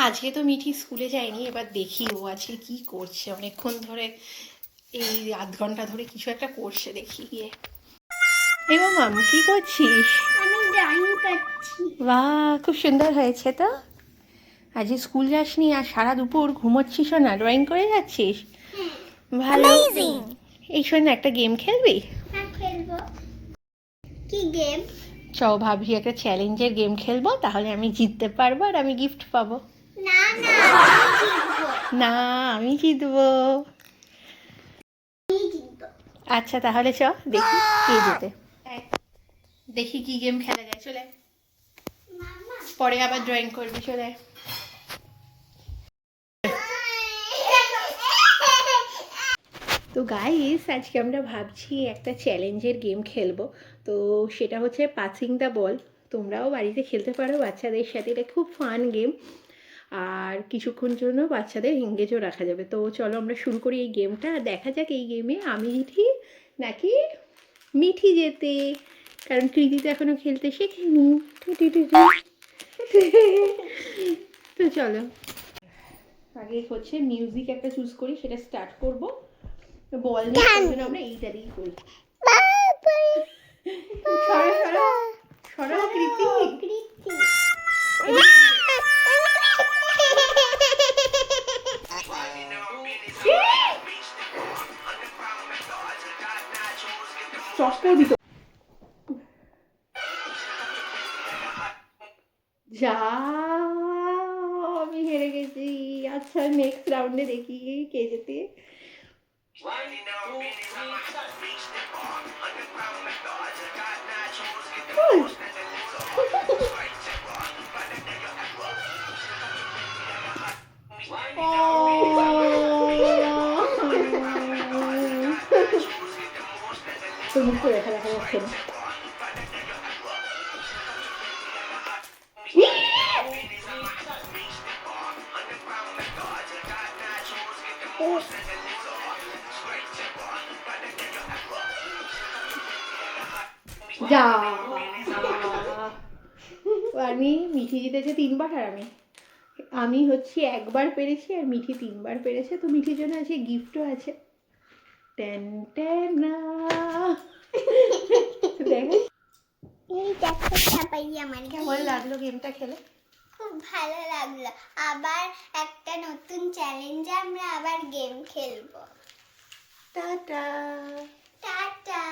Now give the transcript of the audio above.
আজকে তো মিঠি স্কুলে যায়নি, এবার দেখি ও আজকে কি করছে। অনেকক্ষণ ধরে এই আধ ঘন্টা ধরে কিছু একটা করছে, দেখি গিয়ে। এই মাম, কি করছিস? আমি ড্রয়িং করছি। বাহ, খুব সুন্দর হয়েছে তো। আজকে স্কুল যাসনি আর সারা দুপুর ঘুমোচ্ছিস না, ড্রয়িং করে যাচ্ছিস। ভালো। এই শোন না, একটা গেম খেলবি? হ্যাঁ, খেলবো। কি গেম? চ, ভাবছি একটা চ্যালেঞ্জের গেম খেলবো, তাহলে আমি জিততে পারবো আর আমি গিফট পাবো। না না, আমি জিতবো। না, আমি জিতবো। আমি জিতবো। আচ্ছা তাহলে চ, দেখি কে জেতে। দেখি কি গেম খেলা যায়, চলে। মামা। পরে আবার ড্রয়িং করবি, চলে। তো গাইস, আজকে আমরা ভাবছি একটা চ্যালেঞ্জের গেম খেলবো। তো সেটা হচ্ছে পাসিং দ্য বল। তোমরাও বাড়িতে খেলতে পারো বাচ্চাদের সাথে, এটা খুব ফান গেম। আর কিছুক্ষণ জন্য বাচ্চাদের এঙ্গেজও রাখা যাবে। তো চলো আমরা শুরু করি এই গেমটা, আর দেখা যাক এই গেমে আমি জিতি নাকি মিঠি জেতে। কারণ কৃতি তো এখনো খেলতে শেখেনি। তো চলো, আগে হচ্ছে মিউজিক একটা চুজ করি, সেটা স্টার্ট করবো। বল নিয়ে আমরা এইটা দিয়েই করি। সরো সরো সরো কৃতি। যা, আমি হেরে গেছি। আচ্ছা, নেক্সট রাউন্ডে দেখি কে যেতে। তোর মুখ করে দেখা যাচ্ছে না। যা, আমি মিঠি জিতেছে 3বার আর আমি হচ্ছে একবার পেরেছি আর মিঠি 3বার পেরেছে। তো মিঠির জন্য আছে গিফটও আছে। টেন টেন না। দেখ এই দেখো সবাই আমার কেমন লাগলো গেমটা খেলে? খুব ভালো লাগলো। আবার একটা নতুন চ্যালেঞ্জে আমরা আবার গেম খেলবো। টাটা। টাটা।